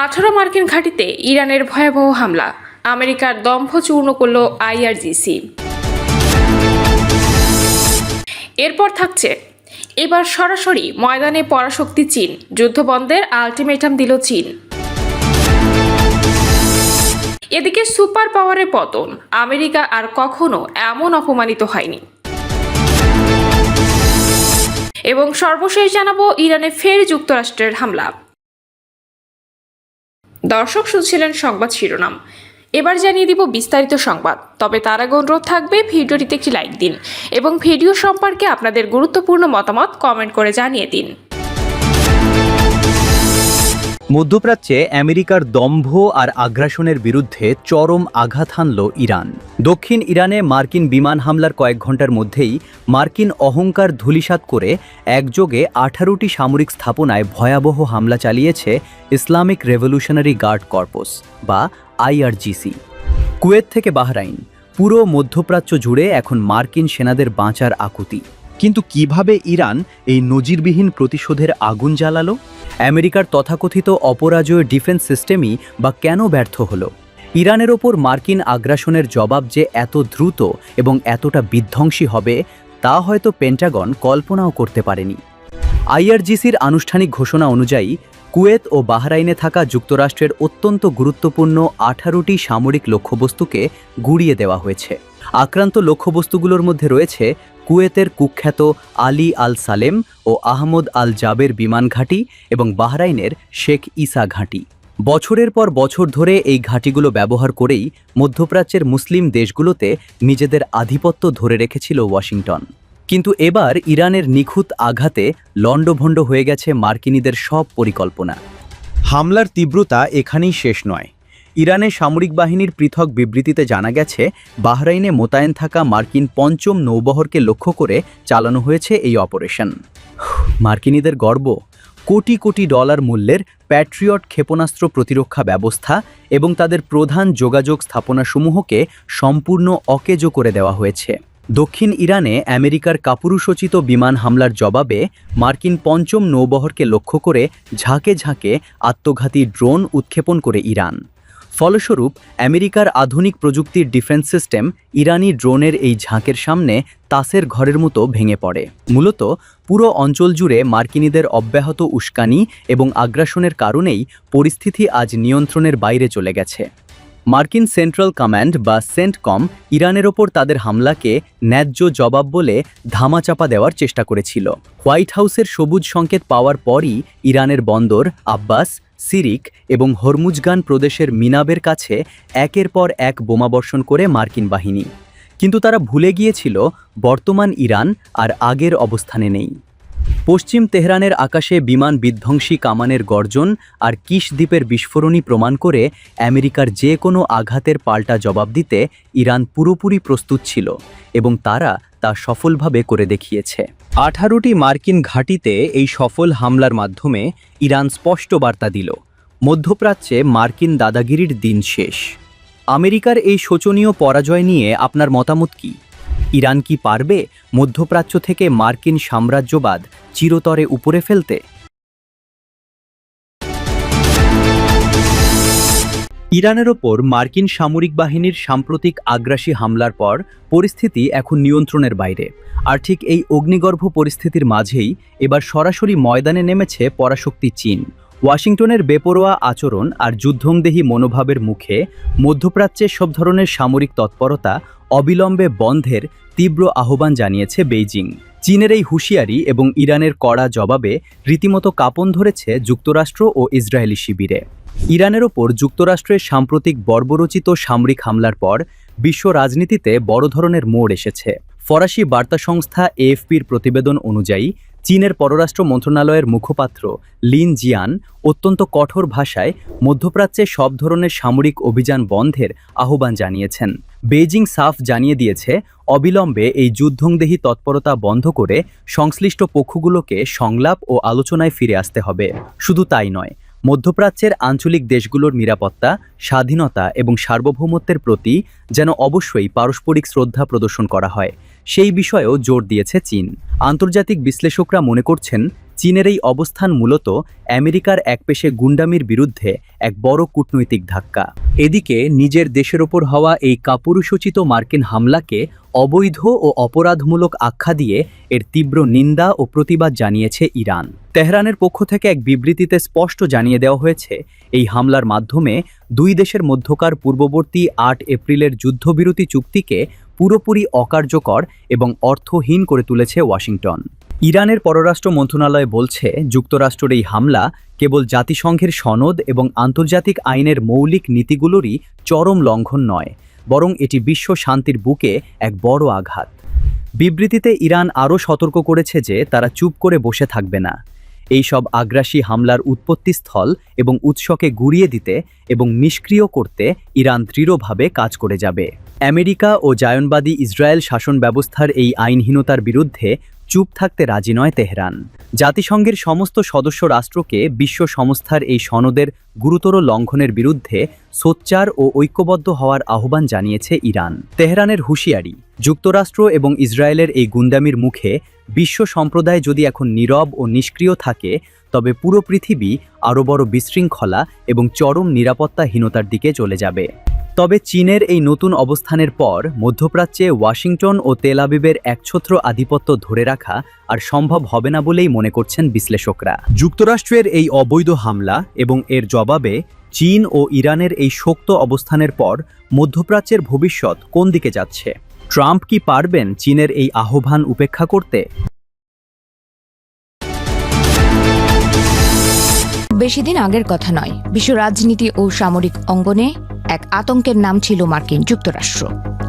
18 মার্কিন ঘাঁটিতে ইরানের ভয়াবহ হামলা, আমেরিকার দম্ভ চূর্ণ করল আইআরজিসি। এরপর থাকছে এবার সরাসরি ময়দানে পরাশক্তি চীন, যুদ্ধবন্ধের আলটিমেটাম দিল চীন। এদিকে সুপার পাওয়ারের পতন, আমেরিকা আর কখনো এমন অপমানিত হয়নি। এবং সর্বশেষ জানাবো ইরানে ফের যুক্তরাষ্ট্রের হামলা। দর্শক শুনছিলেন সংবাদ শিরোনাম, এবার জানিয়ে দিব বিস্তারিত সংবাদ। তবে তার আগে অনুরোধ থাকবে ভিডিওটিতে একটি লাইক দিন এবং ভিডিও সম্পর্কে আপনাদের গুরুত্বপূর্ণ মতামত কমেন্ট করে জানিয়ে দিন। মধ্যপ্রাচ্যে আমেরিকার দম্ভ আর আগ্রাসনের বিরুদ্ধে চরম আঘাত হানল ইরান। দক্ষিণ ইরানে মার্কিন বিমান হামলার কয়েক ঘন্টার মধ্যেই মার্কিন অহংকার ধূলিসাৎ করে একযোগে 18টি সামরিক স্থাপনায় ভয়াবহ হামলা চালিয়েছে ইসলামিক রেভলিউশনারি গার্ড কর্পস বা আইআরজিসি। কুয়েত থেকে বাহরাইন, পুরো মধ্যপ্রাচ্য জুড়ে এখন মার্কিন সেনাদের বাঁচার আকুতি। কিন্তু কিভাবে ইরান এই নজিরবিহীন প্রতিশোধের আগুন জ্বালালো? আমেরিকার তথাকথিত অপরাজয় ডিফেন্স সিস্টেমই বা কেন ব্যর্থ হলো? ইরানের ওপর মার্কিন আগ্রাসনের জবাব যে এত দ্রুত এবং এতটা বিধ্বংসী হবে তা হয়তো পেন্টাগন কল্পনাও করতে পারেনি। আইআরজিসির আনুষ্ঠানিক ঘোষণা অনুযায়ী কুয়েত ও বাহরাইনে থাকা যুক্তরাষ্ট্রের অত্যন্ত গুরুত্বপূর্ণ 18টি সামরিক লক্ষ্যবস্তুকে গুঁড়িয়ে দেওয়া হয়েছে। আক্রান্ত লক্ষ্যবস্তুগুলোর মধ্যে রয়েছে কুয়েতের কুখ্যাত আলী আল সালেম ও আহমদ আল জাবের বিমান ঘাঁটি এবং বাহরাইনের শেখ ইসা ঘাঁটি। বছরের পর বছর ধরে এই ঘাঁটিগুলো ব্যবহার করেই মধ্যপ্রাচ্যের মুসলিম দেশগুলোতে নিজেদের আধিপত্য ধরে রেখেছিল ওয়াশিংটন। কিন্তু এবার ইরানের নিখুঁত আঘাতে লণ্ডভণ্ড হয়ে গেছে মার্কিনীদের সব পরিকল্পনা। হামলার তীব্রতা এখানেই শেষ নয়। ইরানের সামরিক বাহিনীর পৃথক বিবৃতিতে জানা গেছে, বাহরাইনে মোতায়েন থাকা মার্কিন ৫ম নৌবহরকে লক্ষ্য করে চালানো হয়েছে এই অপারেশন। মার্কিনীদের গর্ব, কোটি কোটি ডলার মূল্যের প্যাট্রিয়ট ক্ষেপণাস্ত্র প্রতিরক্ষা ব্যবস্থা এবং তাদের প্রধান যোগাযোগ স্থাপনাসমূহকে সম্পূর্ণ অকেজো করে দেওয়া হয়েছে। দক্ষিণ ইরানে আমেরিকার কাপুরুষোচিত বিমান হামলার জবাবে মার্কিন ৫ম নৌবহরকে লক্ষ্য করে ঝাঁকে ঝাঁকে আত্মঘাতী ড্রোন উৎক্ষেপণ করে ইরান। ফলস্বরূপ আমেরিকার আধুনিক প্রযুক্তির ডিফেন্স সিস্টেম ইরানি ড্রোনের এই ঝাঁকের সামনে তাসের ঘরের মতো ভেঙে পড়ে। মূলত পুরো অঞ্চল জুড়ে মার্কিনীদের অব্যাহত উস্কানি এবং আগ্রাসনের কারণেই পরিস্থিতি আজ নিয়ন্ত্রণের বাইরে চলে গেছে। মার্কিন সেন্ট্রাল কমান্ড বা সেন্টকম ইরানের ওপর তাদের হামলাকে ন্যায্য জবাব বলে ধামাচাপা দেওয়ার চেষ্টা করেছিল। হোয়াইট হাউসের সবুজ সংকেত পাওয়ার পরই ইরানের বন্দর আব্বাস, সিরিক এবং হরমুজগান প্রদেশের মিনাবের কাছে একের পর এক বোমাবর্ষণ করে মার্কিন বাহিনী। কিন্তু তারা ভুলে গিয়েছিল বর্তমান ইরান আর আগের অবস্থানে নেই। পশ্চিম তেহরানের আকাশে বিমান বিধ্বংসী কামানের গর্জন আর কিশ দ্বীপের বিস্ফোরণই প্রমাণ করে আমেরিকার যে কোনো আঘাতের পাল্টা জবাব দিতে ইরান পুরোপুরি প্রস্তুত ছিল এবং তারা তা সফলভাবে করে দেখিয়েছে। 18টি মার্কিন ঘাঁটিতে এই সফল হামলার মাধ্যমে ইরান স্পষ্ট বার্তা দিল, মধ্যপ্রাচ্যে মার্কিন দাদাগিরির দিন শেষ। আমেরিকার এই শোচনীয় পরাজয় নিয়ে আপনার মতামত কি? ইরান কি পারবে মধ্যপ্রাচ্য থেকে মার্কিন সাম্রাজ্যবাদ চিরতরে উপরে ফেলতে? ইরানের ওপর মার্কিন সামরিক বাহিনীর সাম্প্রতিক আগ্রাসী হামলার পর পরিস্থিতি এখন নিয়ন্ত্রণের বাইরে। আর ঠিক এই অগ্নিগর্ভ পরিস্থিতির মাঝেই এবার সরাসরি ময়দানে নেমেছে পরাশক্তি চীন। ওয়াশিংটনের বেপরোয়া আচরণ আর যুদ্ধংদেহী মনোভাবের মুখে মধ্যপ্রাচ্যে সব ধরনের সামরিক তৎপরতা অবিলম্বে বন্ধের তীব্র আহ্বান জানিয়েছে বেইজিং। চীনের এই হুঁশিয়ারি এবং ইরানের কড়া জবাবে রীতিমতো কাঁপন ধরেছে যুক্তরাষ্ট্র ও ইসরায়েলি শিবিরে। ইরানের ওপর যুক্তরাষ্ট্রের সাম্প্রতিক বর্বরোচিত সামরিক হামলার পর বিশ্ব রাজনীতিতে বড় ধরনের মোড় এসেছে। ফরাসি বার্তা সংস্থা এএফপির প্রতিবেদন অনুযায়ী চীনের পররাষ্ট্র মন্ত্রণালয়ের মুখপাত্র লিন জিয়ান অত্যন্ত কঠোর ভাষায় মধ্যপ্রাচ্যে সব ধরনের সামরিক অভিযান বন্ধের আহ্বান জানিয়েছেন। বেইজিং সাফ জানিয়ে দিয়েছে, অবিলম্বে এই যুদ্ধংদেহী তৎপরতা বন্ধ করে সংশ্লিষ্ট পক্ষগুলোকে সংলাপ ও আলোচনায় ফিরে আসতে হবে। শুধু তাই নয়, মধ্যপ্রাচ্যের আঞ্চলিক দেশগুলোর নিরাপত্তা, স্বাধীনতা এবং সার্বভৌমত্বের প্রতি যেন অবশ্যই পারস্পরিক শ্রদ্ধা প্রদর্শন করা হয়, সেই বিষয়েও জোর দিয়েছে চীন। আন্তর্জাতিক বিশ্লেষকরা মনে করছেন, চীনের এই অবস্থান মূলত আমেরিকার একপেশে গুন্ডামির বিরুদ্ধে এক বড় কূটনৈতিক ধাক্কা। এদিকে নিজের দেশের ওপর হওয়া এই কাপুরুষোচিত মার্কিন হামলাকে অবৈধ ও অপরাধমূলক আখ্যা দিয়ে এর তীব্র নিন্দা ও প্রতিবাদ জানিয়েছে ইরান। তেহরানের পক্ষ থেকে এক বিবৃতিতে স্পষ্ট জানিয়ে দেওয়া হয়েছে, এই হামলার মাধ্যমে দুই দেশের মধ্যকার পূর্ববর্তী ৮ এপ্রিলের যুদ্ধবিরতি চুক্তিকে পুরোপুরি অকার্যকর এবং অর্থহীন করে তুলেছে ওয়াশিংটন। ইরানের পররাষ্ট্র মন্ত্রণালয় বলছে, যুক্তরাষ্ট্রের এই হামলা কেবল জাতিসংঘের সনদ এবং আন্তর্জাতিক আইনের মৌলিক নীতিগুলোরই চরম লঙ্ঘন নয়, বরং এটি বিশ্ব শান্তির বুকে এক বড় আঘাত। বিবৃতিতে ইরান আরও সতর্ক করেছে যে তারা চুপ করে বসে থাকবে না। এই সব আগ্রাসী হামলার উৎপত্তিস্থল এবং উৎসকে গুড়িয়ে দিতে এবং নিষ্ক্রিয় করতে ইরান দৃঢ়ভাবে কাজ করে যাবে। আমেরিকা ও জায়নবাদী ইসরায়েল শাসন ব্যবস্থার এই আইনহীনতার বিরুদ্ধে চুপ থাকতে রাজি নয় তেহরান। জাতিসংঘের সমস্ত সদস্য রাষ্ট্রকে বিশ্ব সংস্থার এই সনদের গুরুতর লঙ্ঘনের বিরুদ্ধে সোচ্চার ও ঐক্যবদ্ধ হওয়ার আহ্বান জানিয়েছে ইরান। তেহরানের হুঁশিয়ারি, যুক্তরাষ্ট্র এবং ইসরায়েলের এই গুন্ডামির মুখে বিশ্ব সম্প্রদায় যদি এখন নীরব ও নিষ্ক্রিয় থাকে, তবে পুরো পৃথিবী আরও বড় বিশৃঙ্খলা এবং চরম নিরাপত্তাহীনতার দিকে চলে যাবে। তবে চীনের এই নতুন অবস্থানের পর মধ্যপ্রাচ্যে ওয়াশিংটন ও তেল আবিবের একছত্র আধিপত্য ধরে রাখা আর সম্ভব হবে না বলেই মনে করছেন বিশ্লেষকরা। যুক্তরাষ্ট্রের এই অবৈধ হামলা এবং এর জবাবে চীন ও ইরানের এই শক্ত অবস্থানের পর মধ্যপ্রাচ্যের ভবিষ্যৎ কোন দিকে যাচ্ছে? ট্রাম্প কি পারবেন চীনের এই আহ্বান উপেক্ষা করতে? বেশিদিন আগের কথা নয়, বিশ্ব রাজনীতি ও সামরিক অঙ্গনে এক আতঙ্কের নাম ছিল মার্কিন যুক্তরাষ্ট্র।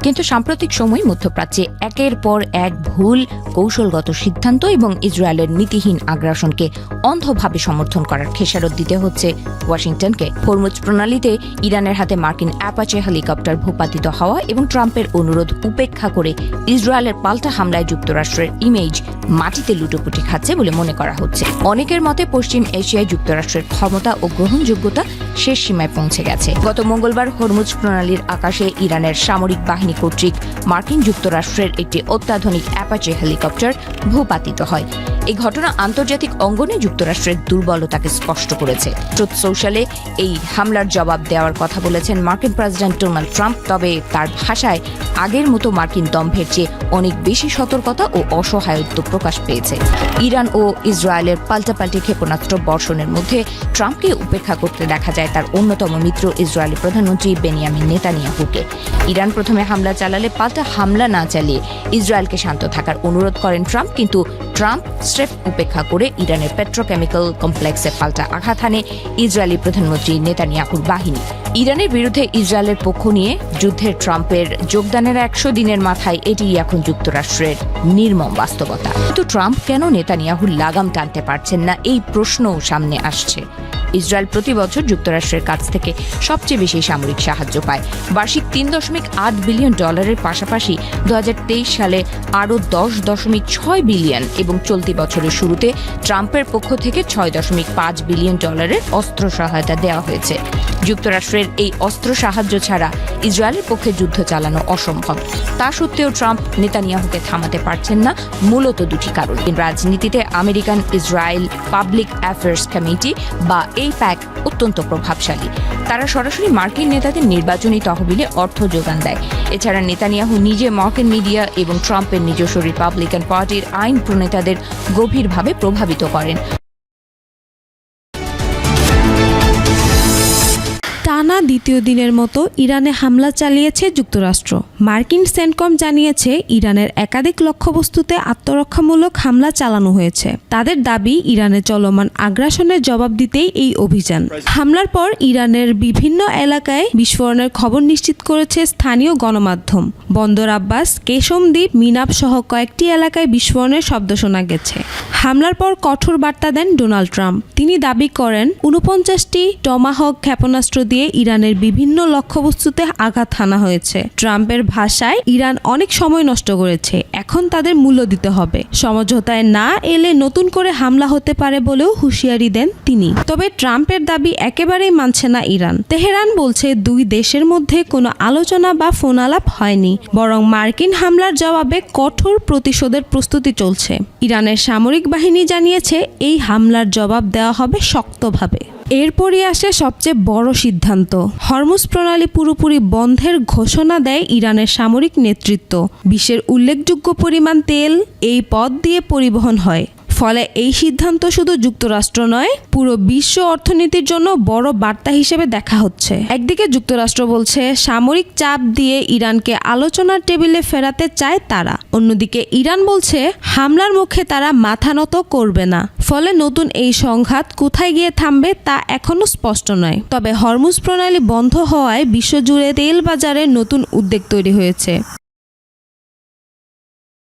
কিন্তু সাম্প্রতিক সময় মধ্যপ্রাচ্যে একের পর এক ভুল কৌশলগত সিদ্ধান্ত এবং ইসরায়েলের নীতিহীন আগ্রাসনকে অন্ধভাবে সমর্থন করার খেসারত দিতে হচ্ছে ওয়াশিংটনকে। হরমুজ প্রণালীতে ইরানের হাতে মার্কিন অ্যাপাচে হেলিকপ্টার ভূপাতিত হওয়া এবং ট্রাম্পের অনুরোধ উপেক্ষা করে ইসরায়েলের পাল্টা হামলায় যুক্তরাষ্ট্রের ইমেজ মাটিতে লুটোপুটি খাচ্ছে বলে মনে করা হচ্ছে। অনেকের মতে পশ্চিম এশিয়ায় যুক্তরাষ্ট্রের ক্ষমতা ও গ্রহণযোগ্যতা শেষ সীমায় পৌঁছে গেছে। গত মঙ্গলবার হরমুজ প্রণালীর আকাশে ইরানের সামরিক বাহিনী কর্তৃক মার্কিন যুক্তরাষ্ট্রের একটি অত্যাধুনিক অ্যাপাচে হেলিকপ্টার ভূপাতিত হয়। এই ঘটনা আন্তর্জাতিক অঙ্গনে যুক্তরাষ্ট্রের দুর্বলতাকে স্পষ্ট করেছে। ট্রুথ সোশ্যালে এই হামলার জবাব দেওয়ার কথা বলেছেন মার্কিন প্রেসিডেন্ট ডোনাল্ড ট্রাম্প। তবে তার ভাষায় আগের মতো মার্কিন দম্ভের চেয়ে অনেক বেশি সতর্কতা ও অসহায়ত্ব প্রকাশ পেয়েছে। ইরান ও ইসরায়েলের পাল্টাপাল্টি ক্ষেপণাস্ত্র বর্ষণের মধ্যে ট্রাম্পকে উপেক্ষা করতে দেখা যায় তার অন্যতম মিত্র ইসরায়েলি প্রধানমন্ত্রী বেনিয়ামিন নেতানিয়াহুকে। ইরান প্রথমে হামলা চালালে পাল্টা হামলা না চালিয়ে ইসরায়েলকে শান্ত থাকার অনুরোধ করেন ট্রাম্প, কিন্তু ট্রাম্প স্রেফ উপেক্ষা করে ইরানের পেট্রোকেমিক্যাল কমপ্লেক্সে পাল্টা আঘাত হানে ইসরায়েলি প্রধানমন্ত্রী নেতানিয়াহুর বাহিনী। ইরানের বিরুদ্ধে ইসরায়েলের পক্ষ নিয়ে যুদ্ধের ট্রাম্পের যোগদানের 100 দিনের মাথায় এটি এখন যুক্তরাষ্ট্রের নির্মম বাস্তবতা। কিন্তু ট্রাম্প কেন নেতানিয়াহুর লাগাম টানতে পারছেন না, এই প্রশ্নও সামনে আসছে। ইসরায়েল প্রতি বছর যুক্তরাষ্ট্রের কাছ থেকে সবচেয়ে বেশি সামরিক সাহায্য পায়, বার্ষিক $3.8 বিলিয়ন পাশাপাশি 2023 সালে আরও $10.6 বিলিয়ন এবং চলতি বছরের শুরুতে ট্রাম্পের পক্ষ থেকে $6.5 বিলিয়ন অস্ত্র সহায়তা দেওয়া হয়েছে। যুক্তরাষ্ট্রের এই অস্ত্র সাহায্য ছাড়া ইসরায়েলের পক্ষে যুদ্ধ চালানো অসম্ভব। তা সত্ত্বেও ট্রাম্প নেতানিয়াহুকে থামাতে পারছেন না, মূলত দুটি কারণ। রাজনীতিতে American Israel public affairs committee বা AIPAC অত্যন্ত প্রভাবশালী। তারা সরাসরি মার্কিন নেতাদের নির্বাচনী তহবিলে অর্থ যোগান দেয়। এছাড়া নেতানিয়াহু নিজে মার্কিন মিডিয়া এবং ট্রাম্পের নিজস্ব রিপাবলিকান পার্টির আইন প্রণেতাদের গভীরভাবে প্রভাবিত করেন। টানা দ্বিতীয় দিনের মতো ইরানে হামলা চালিয়েছে যুক্তরাষ্ট্র। মার্কিন সেন্টকম জানিয়েছে ইরানের একাধিক লক্ষ্যবস্তুতে আত্মরক্ষামূলক হামলা চালানো হয়েছে। তাদের দাবি, ইরানের চলমান আগ্রাসনের জবাব দিতেই এই অভিযান। হামলার পর ইরানের বিভিন্ন এলাকায় বিস্ফোরণের খবর নিশ্চিত করেছে স্থানীয় গণমাধ্যম। বন্দর আব্বাস, কেশম দ্বীপ, মিনাব সহ কয়েকটি এলাকায় বিস্ফোরণের শব্দ শোনা গেছে। হামলার পর কঠোর বার্তা দেন ডোনাল্ড ট্রাম্প। তিনি দাবি করেন 49টি টমাহক ক্ষেপণাস্ত্র দিয়ে ইরানের বিভিন্ন লক্ষ্যবস্তুতে আঘাত হানা হয়েছে। ট্রাম্পের ভাষায় ইরান অনেক সময় নষ্ট করেছে, এখন তাদের মূল্য দিতে হবে। সমঝোতায় না এলে নতুন করে হামলা হতে পারে বলেও হুঁশিয়ারি দেন তিনি। তবে ট্রাম্পের দাবি একেবারেই মানছে না ইরান। তেহরান বলছে দুই দেশের মধ্যে কোনো আলোচনা বা ফোন আলাপ হয়নি, বরং মার্কিন হামলার জবাবে কঠোর প্রতিশোধের প্রস্তুতি চলছে। ইরানের সামরিক বাহিনী জানিয়েছে এই হামলার জবাব দেওয়া হবে শক্তভাবে। এরপরই আসে সবচেয়ে বড় সিদ্ধান্ত। হরমুজ প্রণালী পুরোপুরি বন্ধের ঘোষণা দেয় ইরানের সামরিক নেতৃত্ব। বিশ্বের উল্লেখযোগ্য পরিমাণ তেল এই পথ দিয়ে পরিবহন হয়। ফলে এই সিদ্ধান্ত শুধু যুক্তরাষ্ট্র নয়, পুরো বিশ্ব অর্থনীতির জন্য বড় বার্তা হিসেবে দেখা হচ্ছে। একদিকে যুক্তরাষ্ট্র বলছে সামরিক চাপ দিয়ে ইরানকে আলোচনার টেবিলে ফেরাতে চায় তারা, অন্যদিকে ইরান বলছে হামলার মুখে তারা মাথা নত করবে না। ফলে নতুন এই সংঘাত কোথায় গিয়ে থামবে তা এখনো স্পষ্ট নয়। তবে হরমুজ প্রণালী বন্ধ হওয়ায় বিশ্বজুড়ে তেল বাজারে নতুন উদ্বেগ তৈরি হয়েছে।